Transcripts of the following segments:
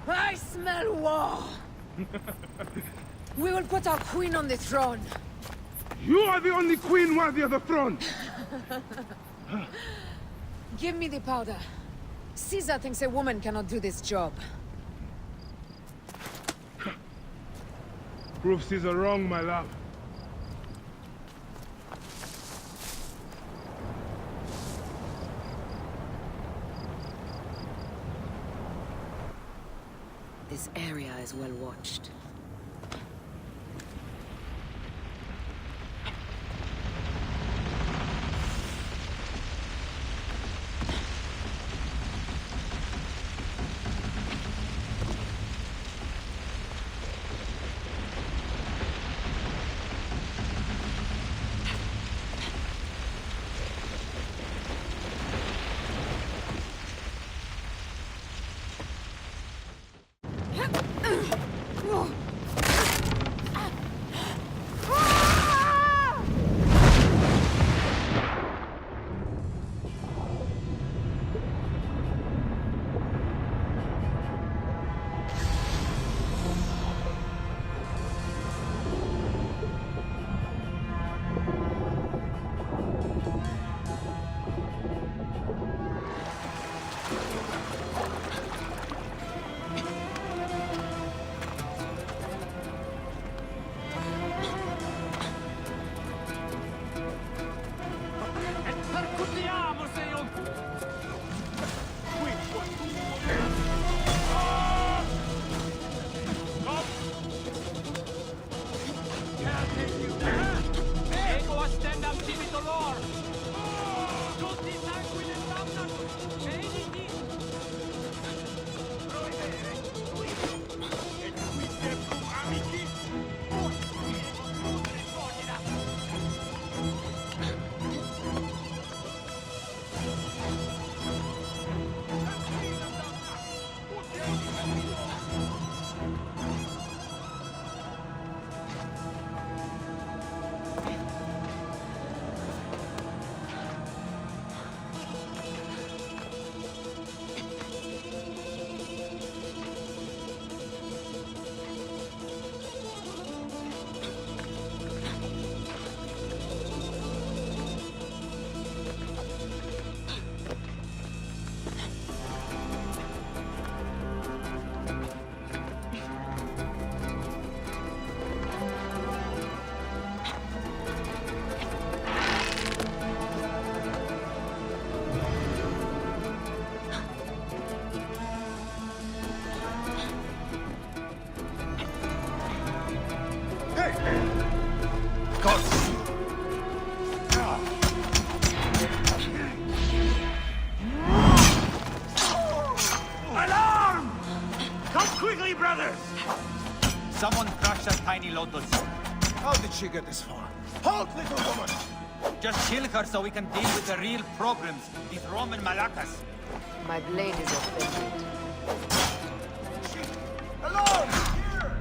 I smell war! We will put our queen on the throne. You are the only queen worthy of the throne! Give me the powder. Caesar thinks a woman cannot do this job. Prove Caesar wrong, my love. This area is well watched. Someone crushed a tiny lotus. How did she get this far? Halt, little woman! Just kill her so we can deal with the real problems, these Roman malacas. My blade is offended. Alarm! Here!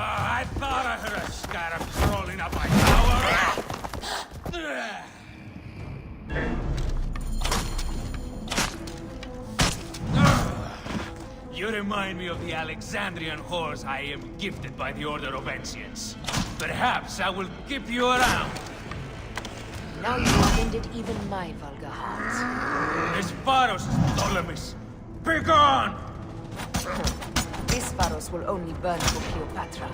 I thought I heard a scarab crawling up my tower. You remind me of the Alexandrian horse I am gifted by the Order of Ancients. Perhaps I will keep you around. Now you offended even my vulgar heart. Esparos, Ptolemies! Begone! This Pharos will only burn for Cleopatra.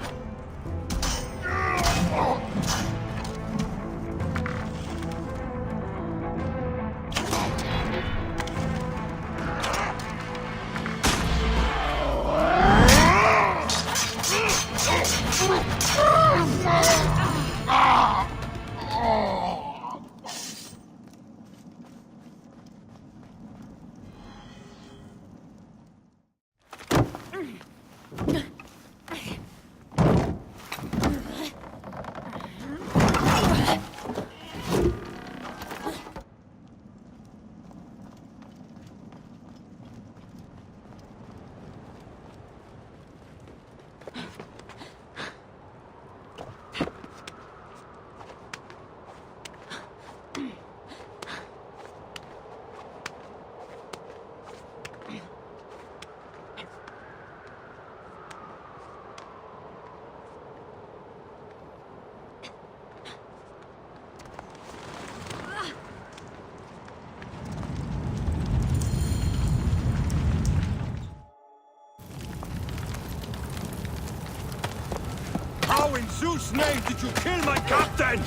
Zeus' name did you kill my captain?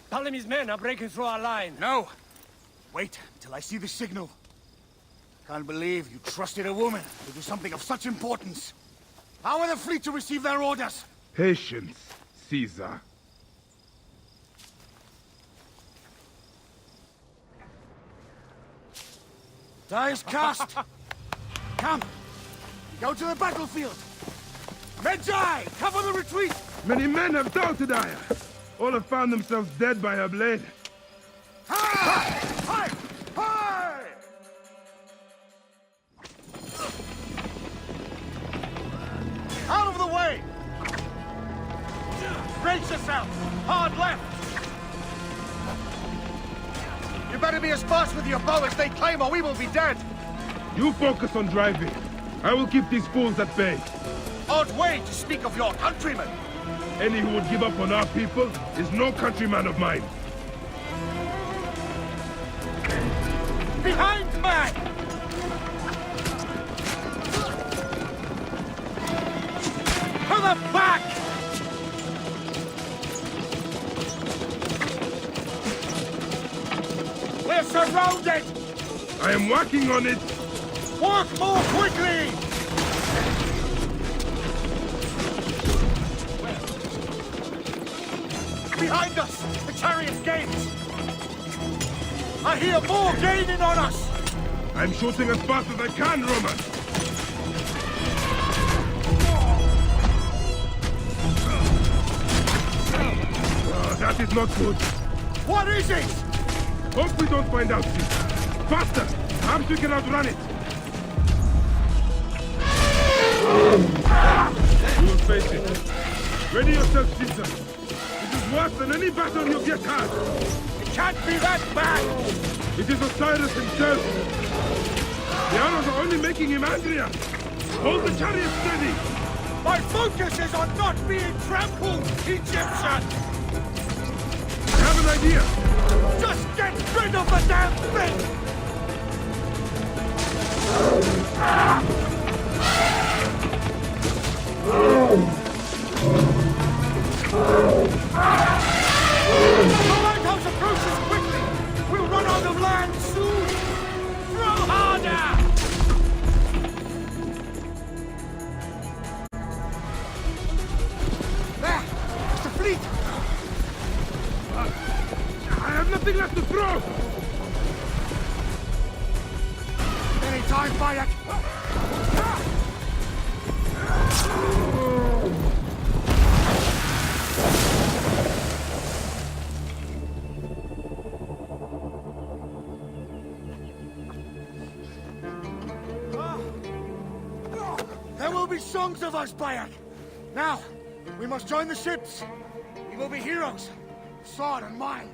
Ptolemy's men are breaking through our line. No! Wait till I see the signal. Can't believe you trusted a woman to do something of such importance. How are the fleet to receive their orders? Patience, Caesar. Die is cast. Come, go to the battlefield. Medjay, cover the retreat. Many men have doubted Aya. All have found themselves dead by her blade. Hi! Hi! Hi! Out of the way! Brace yourself! Hard left! You better be as fast with your bow as they claim, or we will be dead! You focus on driving. I will keep these fools at bay. Odd way to speak of your countrymen! Any who would give up on our people is no countryman of mine. Behind me! To the back! We're surrounded! I am working on it. Work more quickly! Behind us! The chariot's gains! I hear more gaining on us! I'm shooting as fast as I can, Roman. Oh, that is not good. What is it? Hope we don't find out, Caesar. Faster! Perhaps we can outrun it. You will face it. Ready yourself, Caesar. It is worse than any battle you've yet had. It can't be that bad! It is Osiris himself. The arrows are only making him angrier. Hold the chariot steady. My focus is on not being trampled, Egyptian! I have an idea. Just get rid of the damn thing! The lighthouse approaches quickly! We'll run out of land soon! Throw harder! There! It's the fleet! I have nothing left to throw. Any time, Bayek! There will be songs of us, Bayek! Now, we must join the ships! We will be heroes! Sword and mind!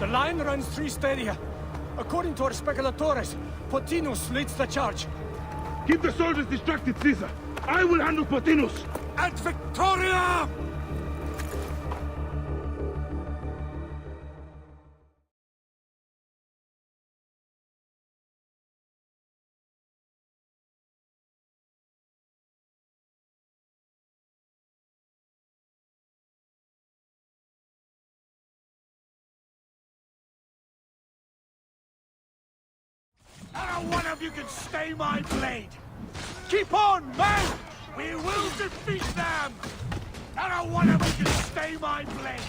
The line runs 3 stadia. According to our speculatores, Pothinus leads the charge. Keep the soldiers distracted, Caesar. I will handle Pothinus. At Victoria! Not a one of you can stay my blade! Keep on, man! We will defeat them! Not one of them can stay my blade!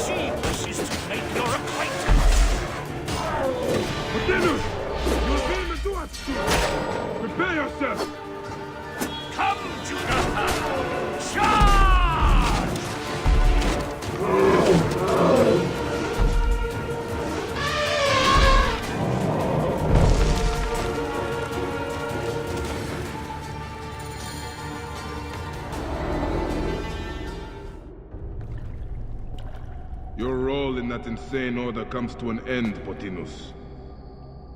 She wishes to make your acquaintance! Continue! You'll be in the door soon! Prepare yourself! Come, Juniper! Charge! Your role in that insane order comes to an end, Potinus.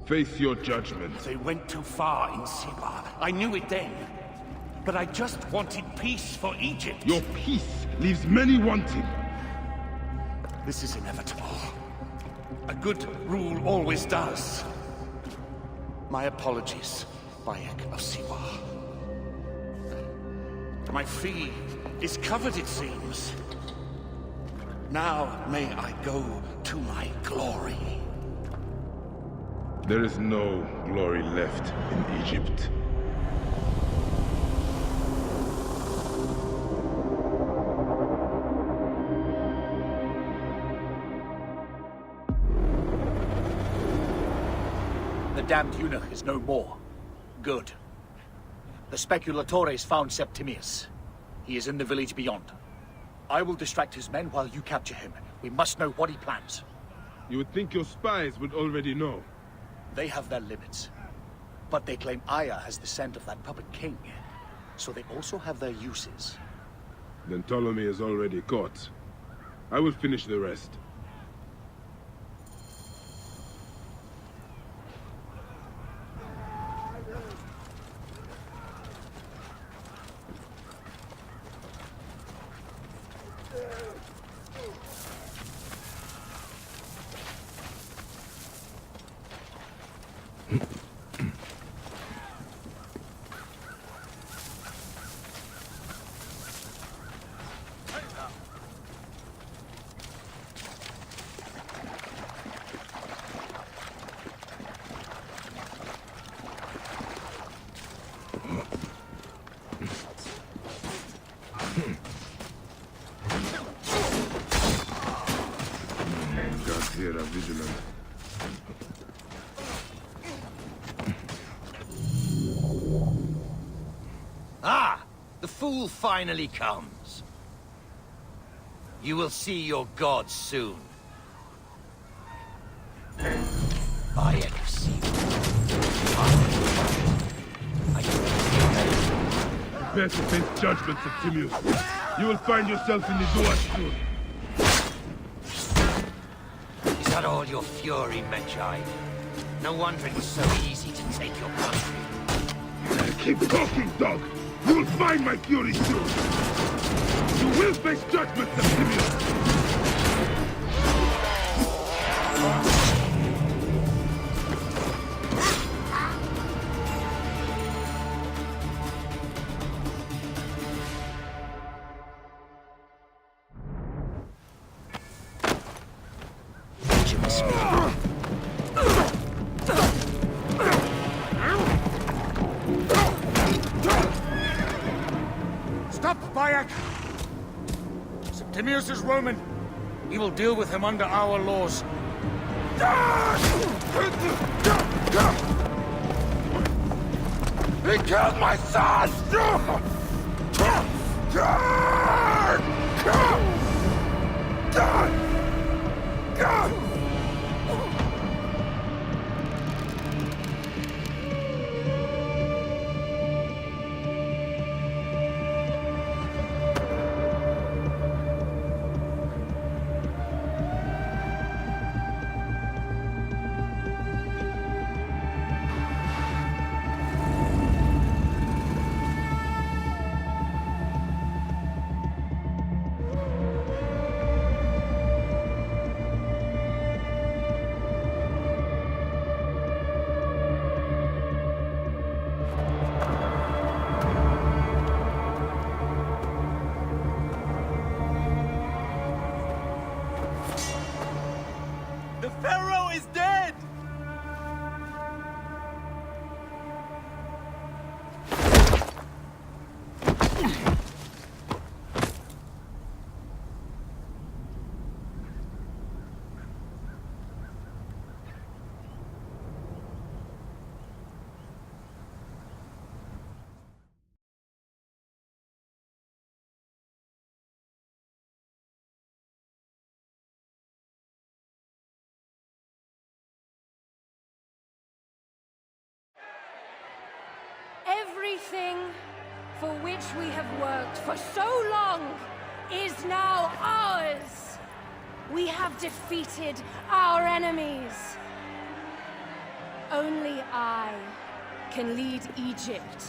Face your judgment. They went too far in Siwa. I knew it then. But I just wanted peace for Egypt. Your peace leaves many wanting. This is inevitable. A good rule always does. My apologies, Bayek of Siwa. My fee is covered, it seems. Now may I go to my glory. There is no glory left in Egypt. The damned eunuch is no more. Good. The speculatores found Septimius. He is in the village beyond. I will distract his men while you capture him. We must know what he plans. You would think your spies would already know. They have their limits. But they claim Aya has the scent of that puppet king. So they also have their uses. Then Ptolemy is already caught. I will finish the rest. Guards here are vigilant. Ah! The fool finally comes. You will see your gods soon. Bayek of Siwa. Prepare to face judgment, Septimius. You will find yourself in the door soon. Is that all your fury, Medjay? No wonder it was so easy to take your country. Keep talking, dog! You will find my fury soon! You will face judgment, Septimius! Stop, Bayek! Septimius is Roman. We will deal with him under our laws. He killed my son! Everything for which we have worked for so long is now ours. We have defeated our enemies. Only I can lead Egypt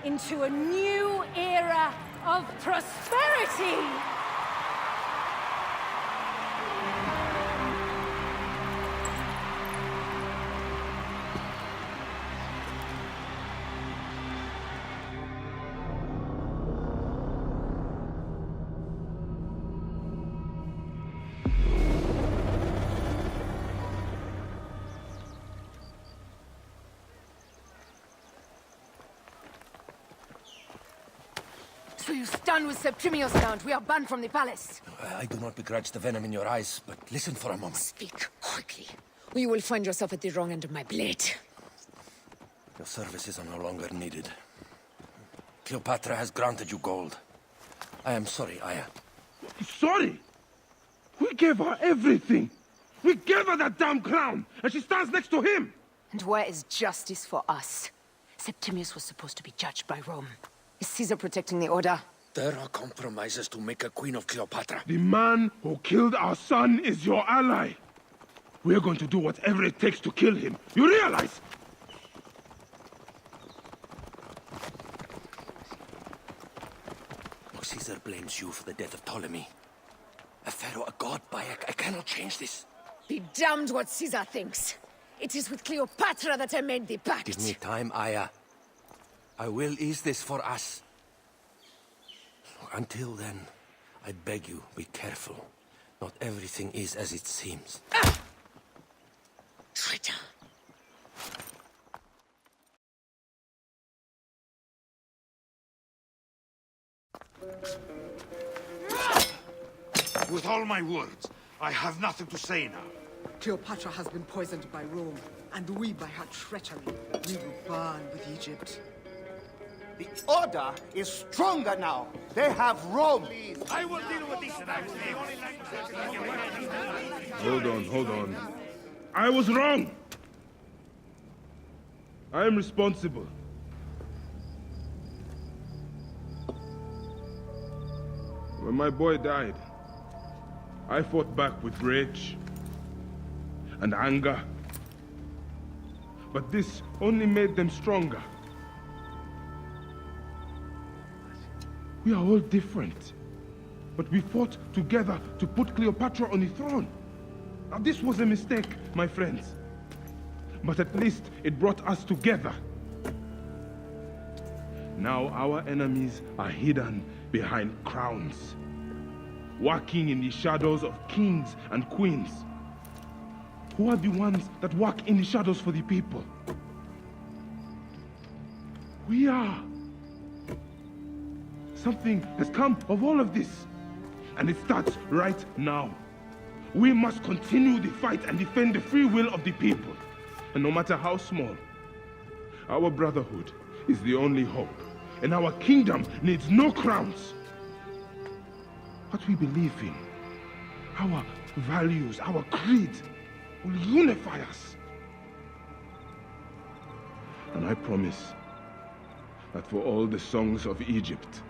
into a new era of prosperity. So you stand with Septimius, Count. We are banned from the palace. I do not begrudge the venom in your eyes, but listen for a moment. Speak quickly, or you will find yourself at the wrong end of my blade. Your services are no longer needed. Cleopatra has granted you gold. I am sorry, Aya. Sorry? We gave her everything. We gave her that damn crown, and she stands next to him. And where is justice for us? Septimius was supposed to be judged by Rome. Is Caesar protecting the Order? There are compromises to make a queen of Cleopatra. The man who killed our son is your ally. We're going to do whatever it takes to kill him. You realize? Caesar blames you for the death of Ptolemy. A pharaoh, a god, I cannot change this. Be damned what Caesar thinks. It is with Cleopatra that I made the pact. Give me time, Aya. I will ease this for us. Until then, I beg you, be careful. Not everything is as it seems. Ah! Traitor! With all my words, I have nothing to say now. Cleopatra has been poisoned by Rome, and we by her treachery. We will burn with Egypt. The Order is stronger now. They have Rome. I will deal with this. Hold on. I was wrong. I am responsible. When my boy died, I fought back with rage and anger. But this only made them stronger. We are all different. But we fought together to put Cleopatra on the throne. Now this was a mistake, my friends. But at least it brought us together. Now our enemies are hidden behind crowns, working in the shadows of kings and queens. Who are the ones that work in the shadows for the people? We are. Something has come of all of this, and it starts right now. We must continue the fight and defend the free will of the people. And no matter how small, our brotherhood is the only hope, and our kingdom needs no crowns. What we believe in, our values, our creed, will unify us. And I promise that for all the songs of Egypt,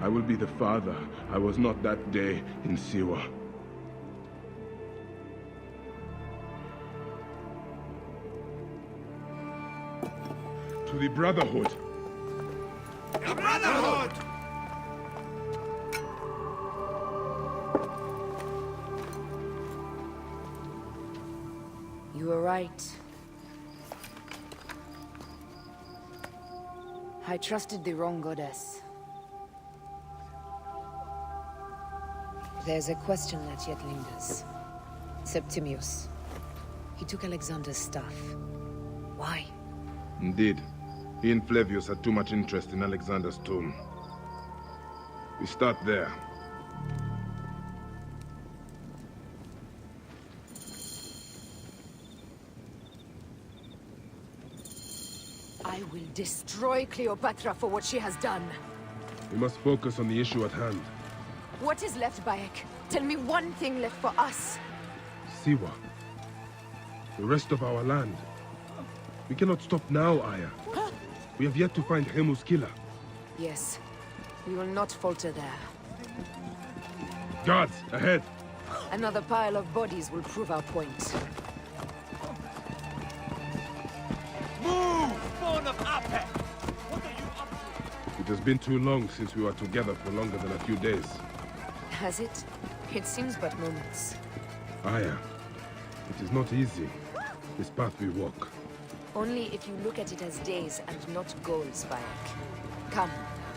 I will be the father I was not that day in Siwa. To the Brotherhood. The Brotherhood! You were right. I trusted the wrong goddess. There's a question that yet lingers. Septimius. He took Alexander's staff. Why? Indeed. He and Flavius had too much interest in Alexander's tomb. We start there. I will destroy Cleopatra for what she has done. We must focus on the issue at hand. What is left, Bayek? Tell me one thing left for us. Siwa. The rest of our land. We cannot stop now, Aya. We have yet to find Remu's killer. Yes. We will not falter there. Guards, ahead! Another pile of bodies will prove our point. Move! Spawn of Ape! What are you up to? It has been too long since we were together for longer than a few days. Has it? It seems but moments. Aya, it is not easy, this path we walk. Only if you look at it as days and not goals, Bayek. Come,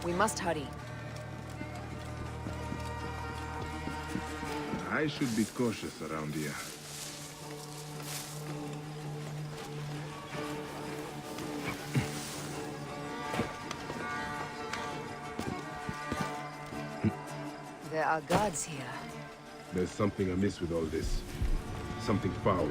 we must hurry. I should be cautious around here. There are guards here. There's something amiss with all this. Something foul.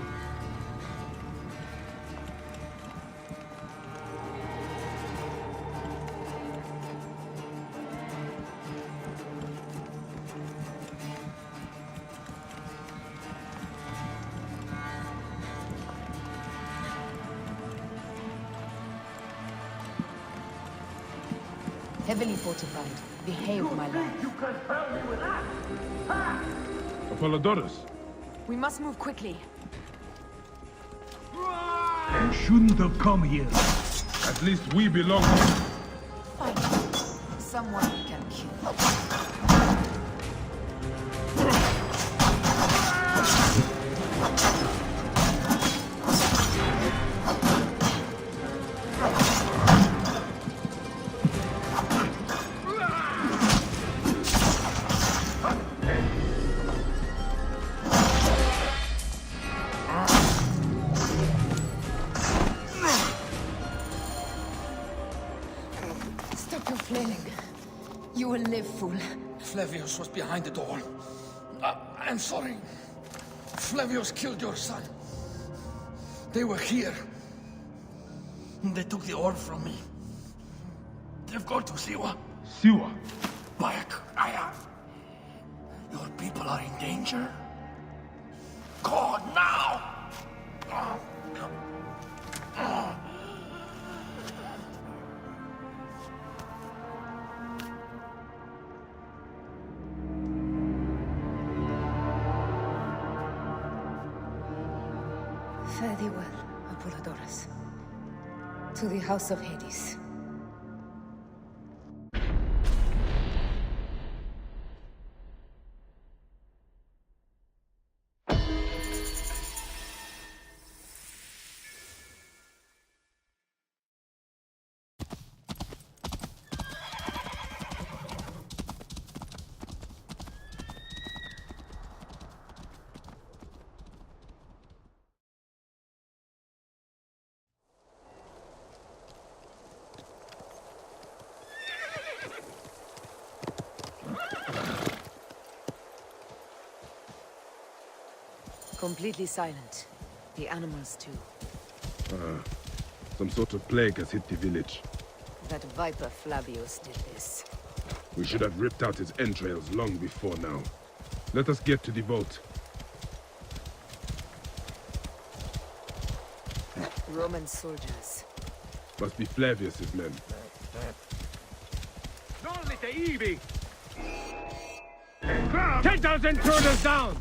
Heavily fortified. Behave, my lord. You can help me with that? Apollodorus! We must move quickly. You shouldn't have come here. At least we belong here. Fine. Someone we can kill. You will live, fool. Flavius was behind it all. I'm sorry. Flavius killed your son. They were here. They took the orb from me. They've gone to Siwa. Siwa? Bayek, Aya. Your people are in danger. God, now! Fare thee well, Apollodorus. To the House of Hades. Completely silent. The animals too. Some sort of plague has hit the village. That viper Flavius did this. We should have ripped out his entrails long before now. Let us get to the boat. Roman soldiers. Must be Flavius's men. Take those intruders down!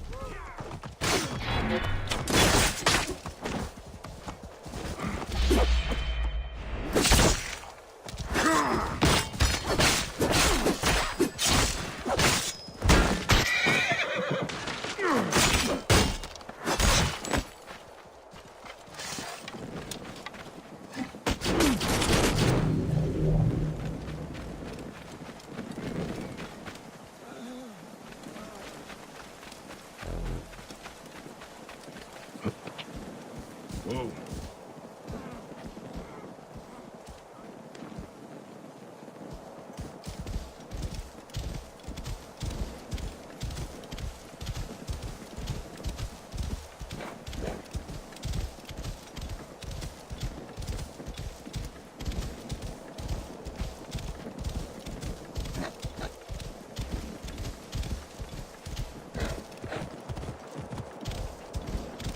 Whoa.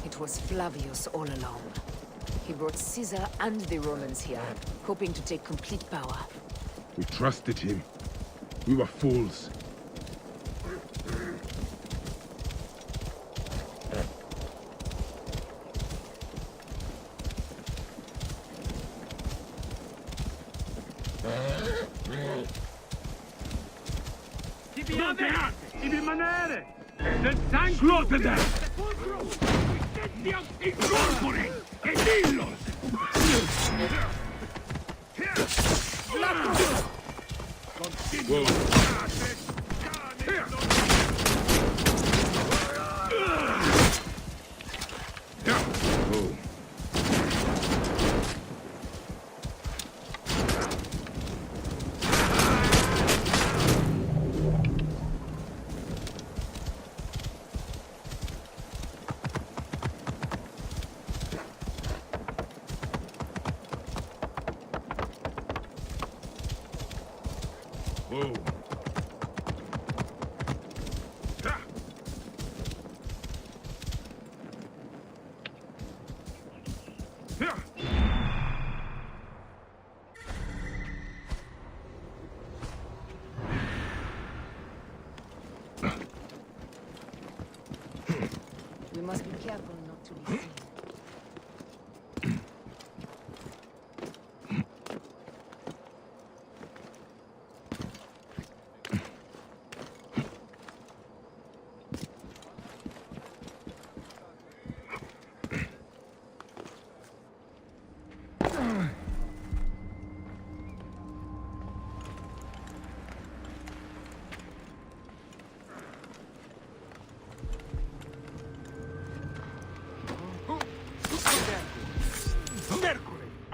It was Flavius all along. He brought Caesar and the Romans here, hoping to take complete power. We trusted him. We were fools. Slaughter Incorpore! E dillos! Whoa. We must be careful not to be seen.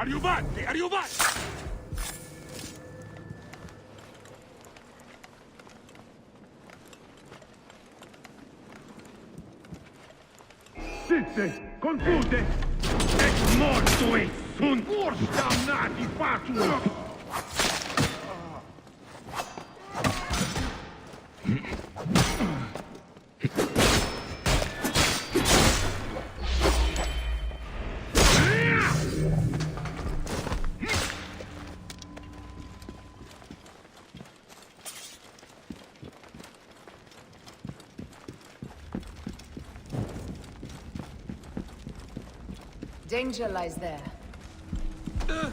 Arrivate! Arrivate! Sitte! Confute! Ex morto e sunt dannati faciuli! Danger lies there. The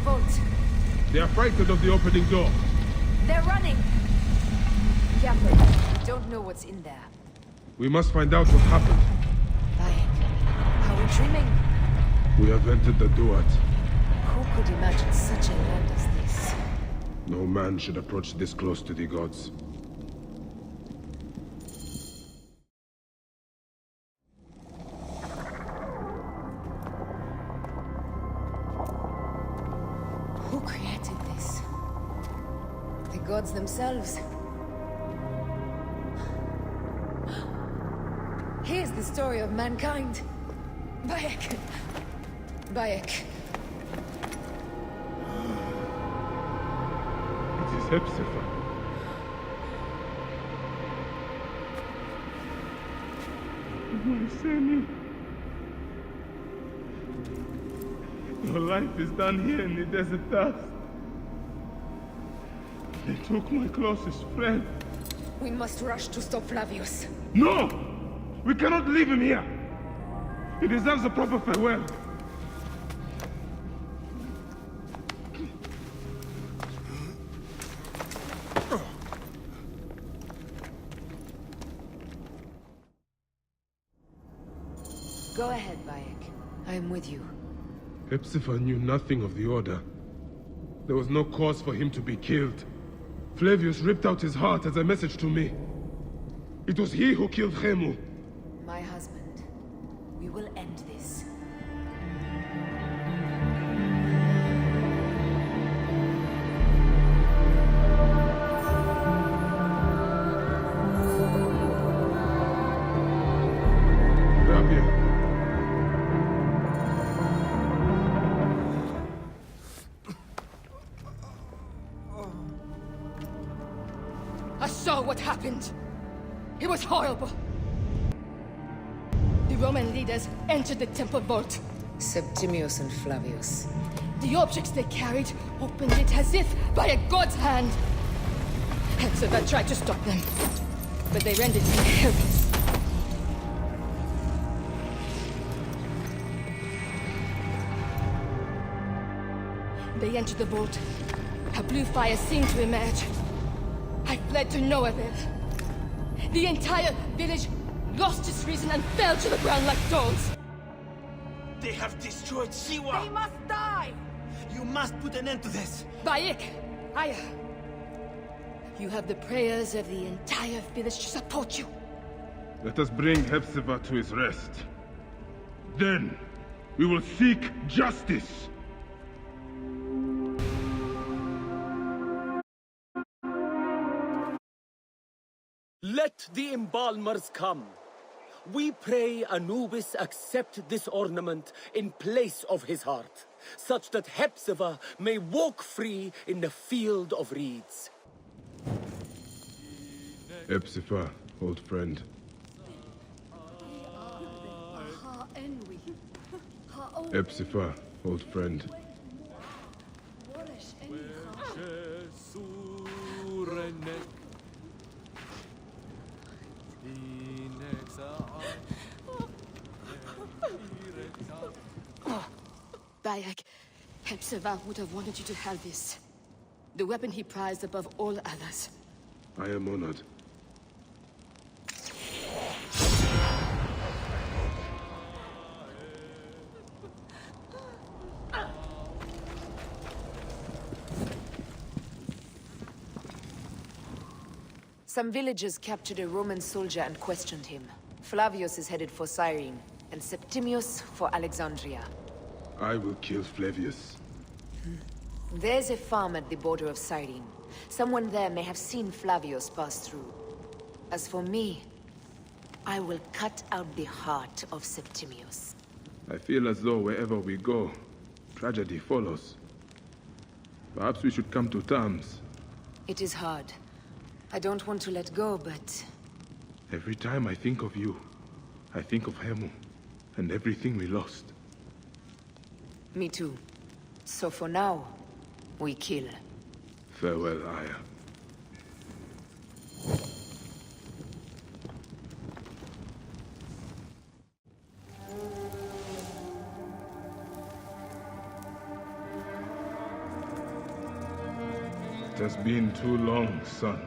vault. They are frightened of the opening door. They're running! Careful. We don't know what's in there. We must find out what happened. Are we dreaming? We have entered the Duat. Who could imagine such a land as this? No man should approach this close to the gods. Who created this? The gods themselves. Here's the story of mankind. Bayek. Bayek. It is Hepzibah. My Sammy. Your life is done here in the desert dust. They took my closest friend. We must rush to stop Flavius. No! We cannot leave him here! He deserves a proper farewell. Go ahead, Bayek. I am with you. Hepzibah knew nothing of the Order. There was no cause for him to be killed. Flavius ripped out his heart as a message to me. It was he who killed Khemu. My husband. We will end this. horrible. The Roman leaders entered the temple vault. Septimius and Flavius. The objects they carried opened it as if by a god's hand. Hepzibah tried to stop them, but they rendered him helpless. They entered the vault. A blue fire seemed to emerge. I fled to no avail. The entire village lost its reason and fell to the ground like dolls. They have destroyed Siwa! They must die! You must put an end to this! Bayek, Aya, you have the prayers of the entire village to support you. Let us bring Hepzibah to his rest. Then, we will seek justice. Let the embalmers come. We pray Anubis accept this ornament in place of his heart, such that Hepzibah may walk free in the field of reeds. Hepzibah, old friend. Hepzibah, old friend. Bayek, Hepzibah would have wanted you to have this. The weapon he prized above all others. I am honored. Some villagers captured a Roman soldier and questioned him. Flavius is headed for Cyrene, and Septimius for Alexandria. I will kill Flavius. There's a farm at the border of Cyrene. Someone there may have seen Flavius pass through. As for me, I will cut out the heart of Septimius. I feel as though wherever we go, tragedy follows. Perhaps we should come to terms. It is hard. I don't want to let go, but... Every time I think of you, I think of Hemu, and everything we lost. Me too. So for now, we kill. Farewell, Aya. It has been too long, son.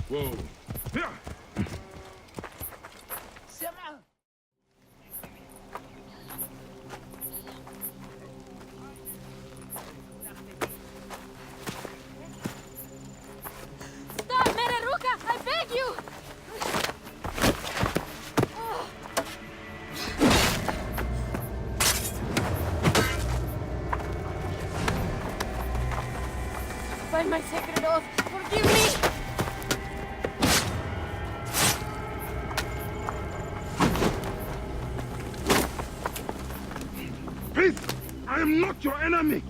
Whoa. Stop, Mereruka! I beg you! By my sacred oath, forgive me! Peace! I am not your enemy!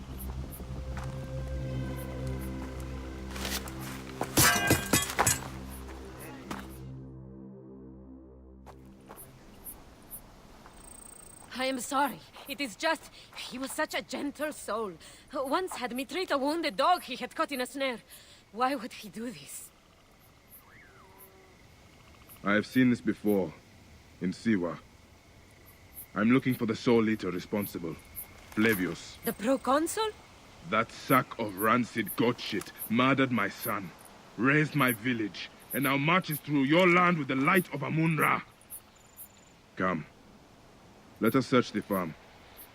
I am sorry. It is just... he was such a gentle soul. Once had me treat a wounded dog he had caught in a snare. Why would he do this? I have seen this before, in Siwa. I'm looking for the sole leader responsible. Flavius. The proconsul? That sack of rancid goat shit murdered my son, raised my village, and now marches through your land with the light of Amun-Ra. Come. Let us search the farm.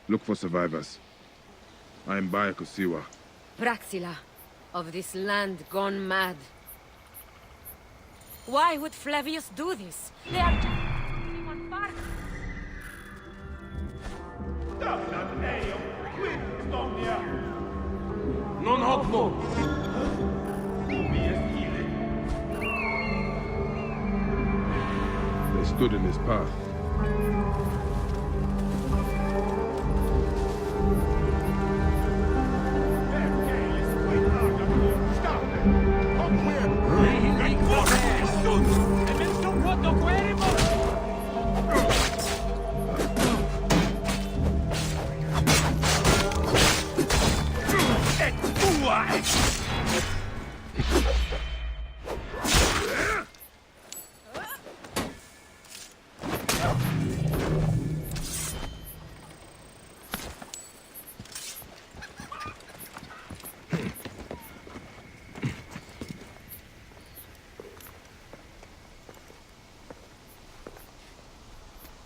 Look for survivors. I am Baya Kusiwa. Praxila, of this land gone mad. Why would Flavius do this? They are just one part. Non hogmo! They stood in his path.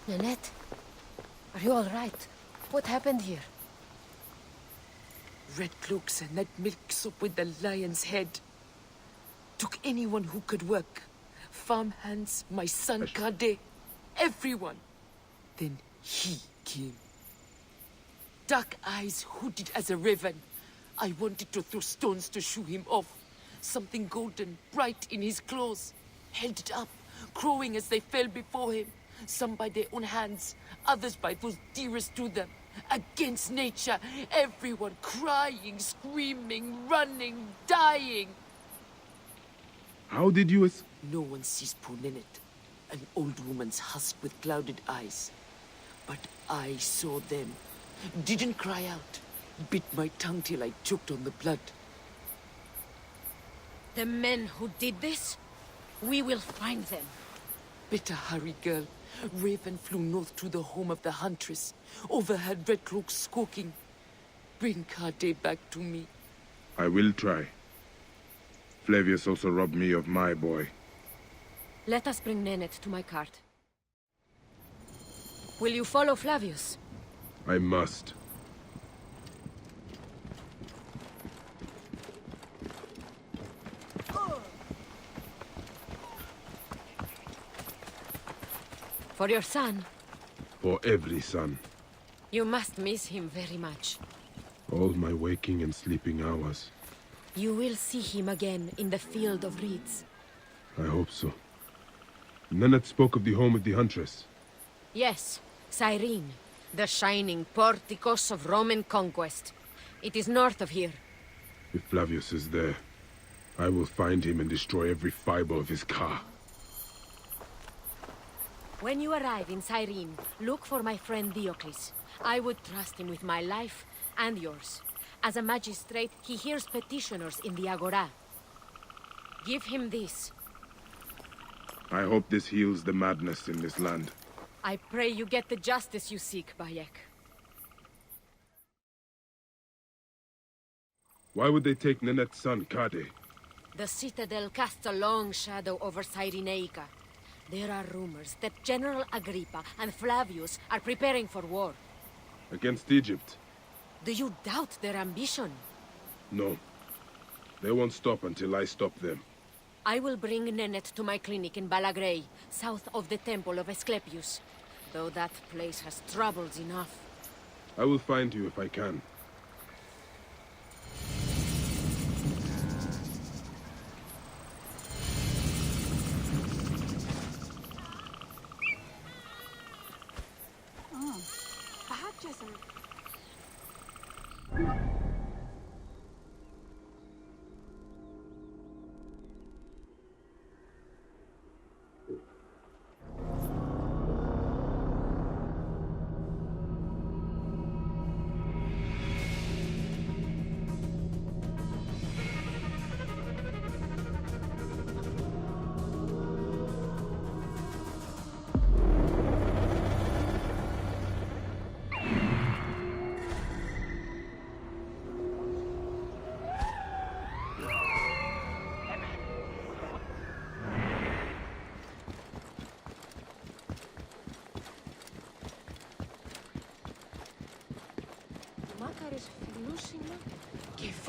Nanette, are you all right? What happened here? Red cloaks and that milk soup with the lion's head. Took anyone who could work. Farmhands, my son Kade, everyone. Then he came. Dark eyes hooded as a raven. I wanted to throw stones to shoo him off. Something golden, bright in his claws. Held it up, crowing as they fell before him. Some by their own hands, others by those dearest to them. Against nature, everyone crying, screaming, running, dying. How did you No one sees poor Ninette, an old woman's husk with clouded eyes. But I saw them. Didn't cry out. Bit my tongue till I choked on the blood. The men who did this? We will find them. Better hurry, girl. Raven flew north to the home of the huntress. Overheard red cloaks squawking. Bring Kade back to me. I will try. Flavius also robbed me of my boy. Let us bring Nanette to my cart. Will you follow Flavius? I must. For your son? For every son. You must miss him very much. All my waking and sleeping hours. You will see him again in the field of reeds. I hope so. Nanette spoke of the home of the huntress. Yes, Cyrene, the shining porticos of Roman conquest. It is north of here. If Flavius is there, I will find him and destroy every fiber of his car. When you arrive in Cyrene, look for my friend Diocles. I would trust him with my life and yours. As a magistrate, he hears petitioners in the Agora. Give him this. I hope this heals the madness in this land. I pray you get the justice you seek, Bayek. Why would they take Nanette's son, Kade? The Citadel casts a long shadow over Cyrenaica. There are rumors that General Agrippa and Flavius are preparing for war. Against Egypt? Do you doubt their ambition? No. They won't stop until I stop them. I will bring Nanette to my clinic in Balagrey, south of the Temple of Asclepius. Though that place has troubles enough. I will find you if I can.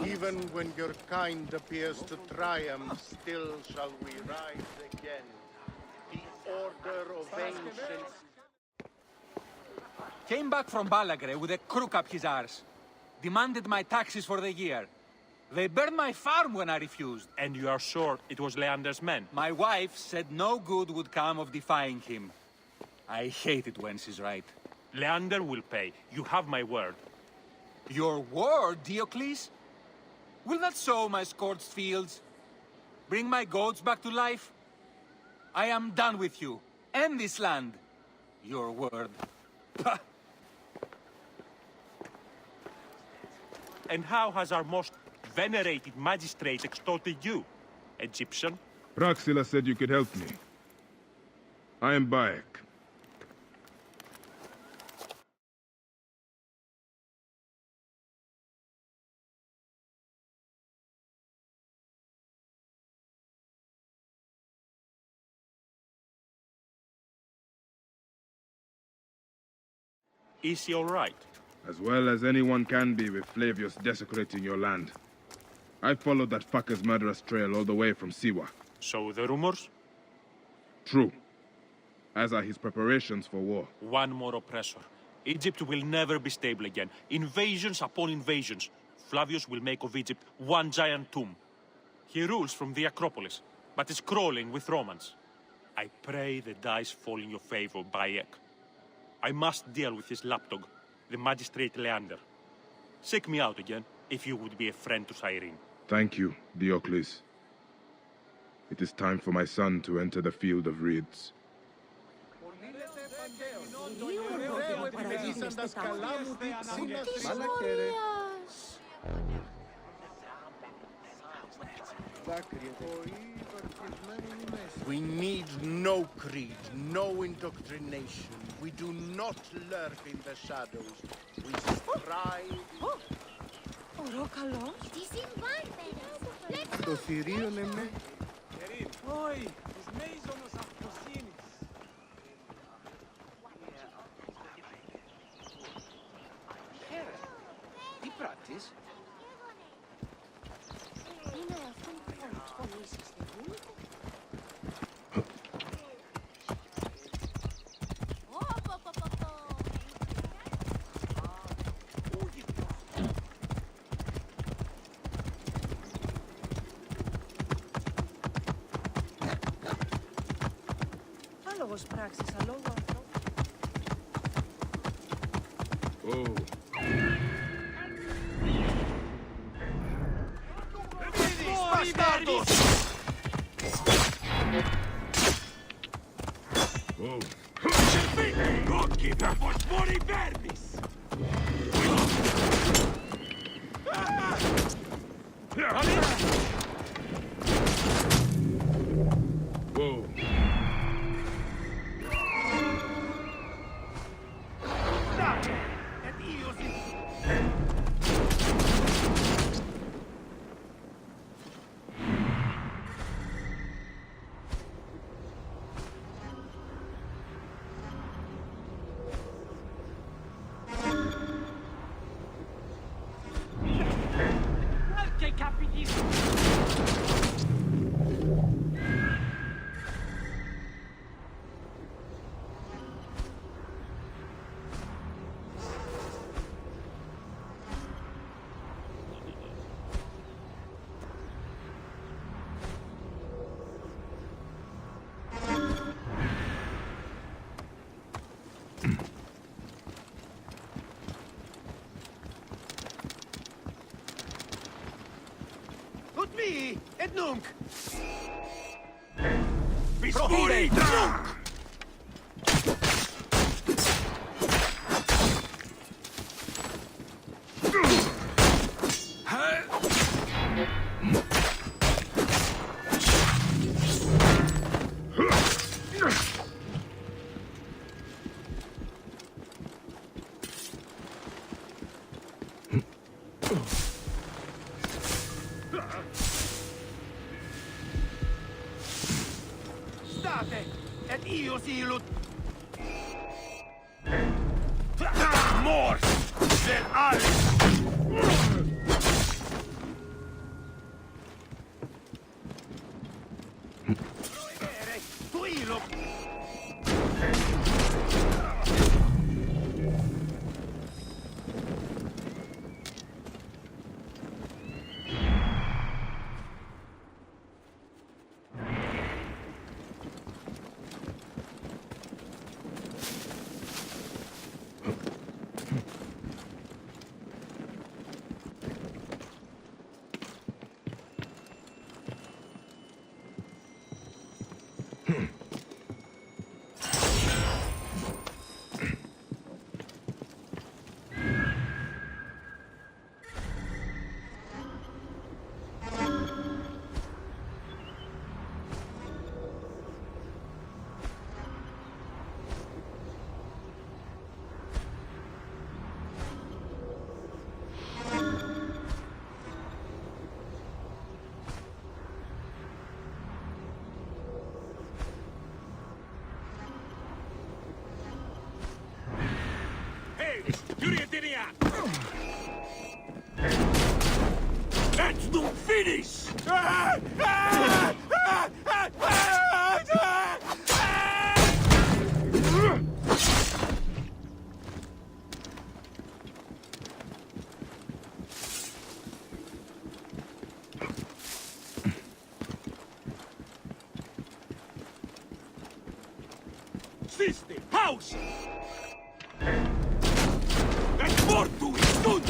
Even when your kind appears to triumph, still shall we rise again. The order of ancients. Came back from Balagre with a crook up his arse. Demanded my taxes for the year. They burned my farm when I refused. And you are sure it was Leander's men? My wife said no good would come of defying him. I hate it when she's right. Leander will pay. You have my word. Your word, Diocles? Will that sow my scorched fields? Bring my goats back to life? I am done with you. And this land. Your word. Pah! And how has our most venerated magistrate extorted you, Egyptian? Praxila said you could help me. I am Bayek. Is he all right? As well as anyone can be with Flavius desecrating your land. I followed that fucker's murderous trail all the way from Siwa. So the rumors? True. As are his preparations for war. One more oppressor. Egypt will never be stable again. Invasions upon invasions. Flavius will make of Egypt one giant tomb. He rules from the Acropolis, but is crawling with Romans. I pray the dice fall in your favor, Bayek. I must deal with his lapdog, the magistrate Leander. Seek me out again, if you would be a friend to Cyrene. Thank you, Diocles. It is time for my son to enter the field of reeds. We need no creed, no indoctrination. We do not lurk in the shadows. We strive. Το θηρίο ναι. Όχι, τους μέιζονος αυτοσύνης. Τι πράττεις? Είναι αυτό που θα τους φωνήσεις, δεν γίνεται. Άλογος πράξης, αλόγου ανθρώπου. Bastardos! Όχι, θα φωσμόρει βέρνης! Utmi! Et nunc! Prohibit! Nunc! State! Et io silut! Mors! Del Alice! That's not finished! System, house! That's more to it, don't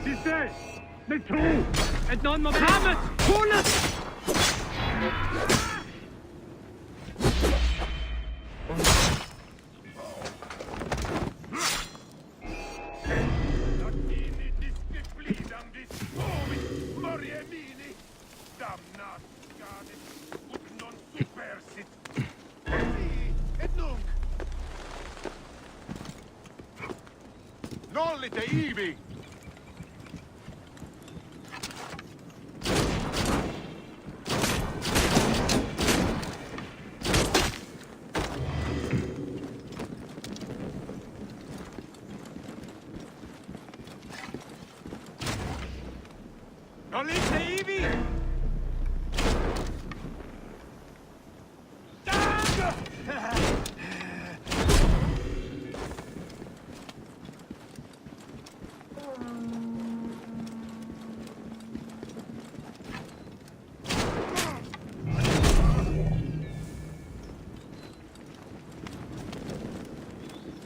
Sister! The two! And non Mohammed! Pull it! Nollite ivi! Nollite ivi!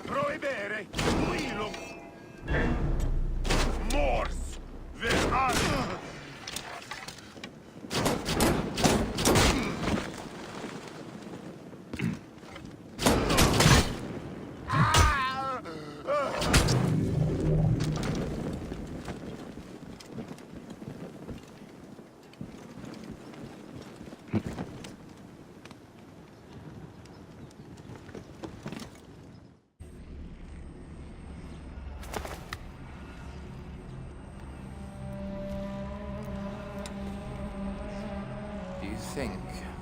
Proibere! Quilum! Mors! Ver al! Do you think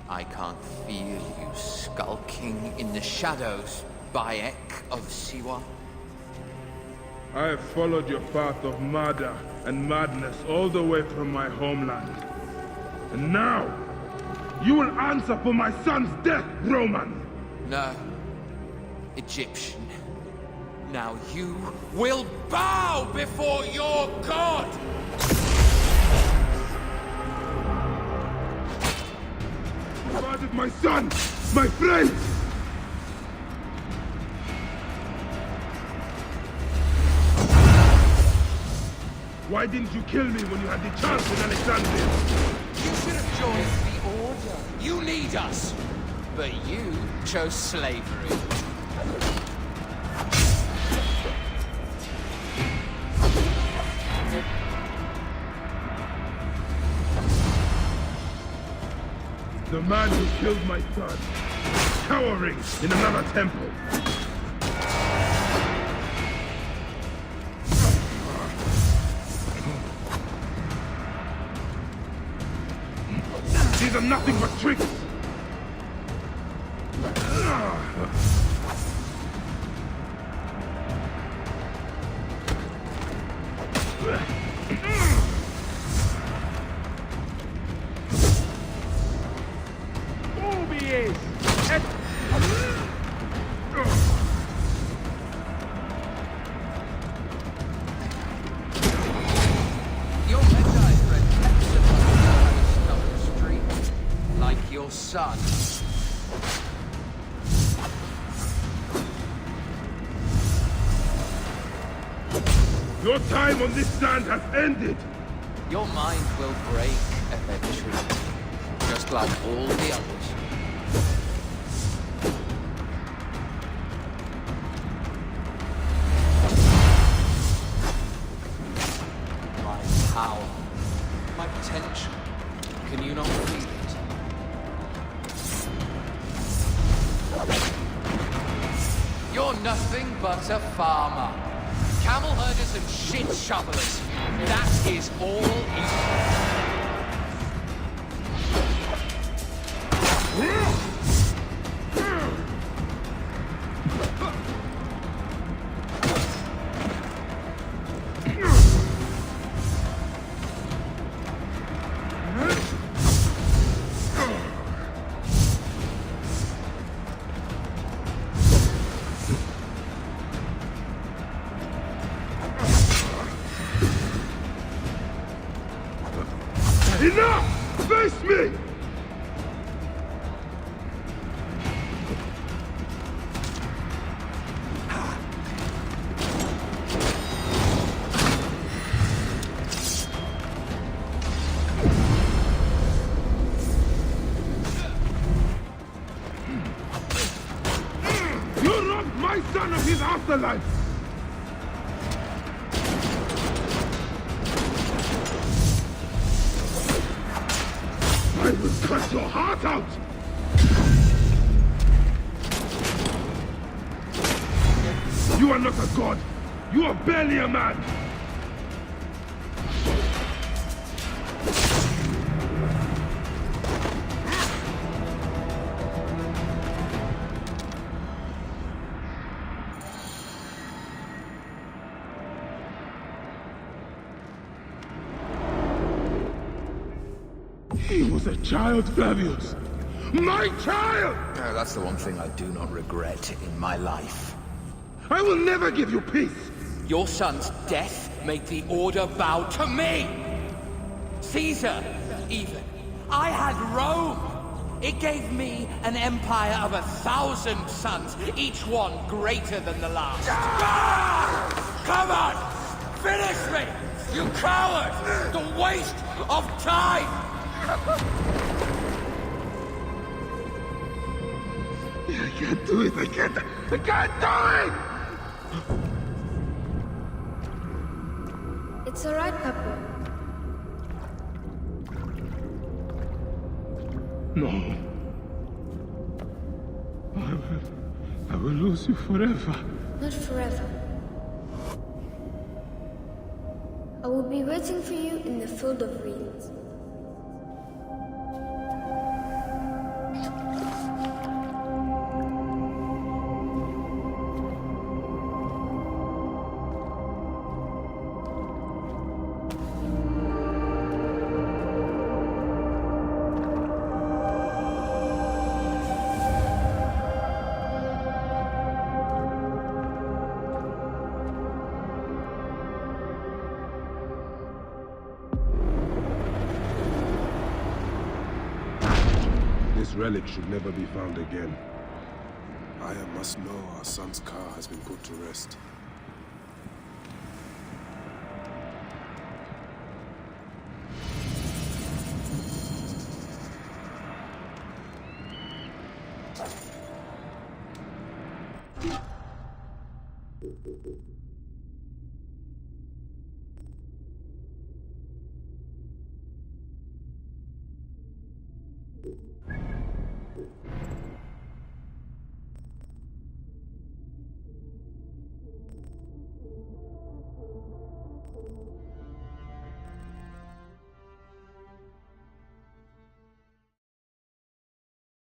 I can't feel you skulking in the shadows, Bayek of Siwa? I have followed your path of murder and madness all the way from my homeland. And now, you will answer for my son's death, Roman! No. Egyptian. Now you will bow before your god! You murdered my son! My friend! Why didn't you kill me when you had the chance in Alexandria? You should have joined the Order. You need us! But you chose slavery. The man who killed my son, cowering in another temple. are nothing but tricks! Your Magi friend Hepzibah on the street, like your son. Your time on this land has ended! Your mind will break eventually, just like all the others. My power, my potential, can you not feel it? You're nothing but a farmer. Camel herders and shit shovelers. That is all Enough! Face me! You robbed my son of his afterlife! I will cut your heart out! You are not a god! You are barely a man! He was a child, Flavius! My child! That's the one thing I do not regret in my life. I will never give you peace! Your son's death made the Order bow to me! Caesar, even. I had Rome! It gave me an empire of 1,000 sons, each one greater than the last. Come on! Finish me! You coward! The waste of time! I can't do it, I can't do it! It's alright, Papa. No. I will lose you forever. Not forever. I will be waiting for you in the field of reeds. This relic should never be found again. Aya must know our son's car has been put to rest.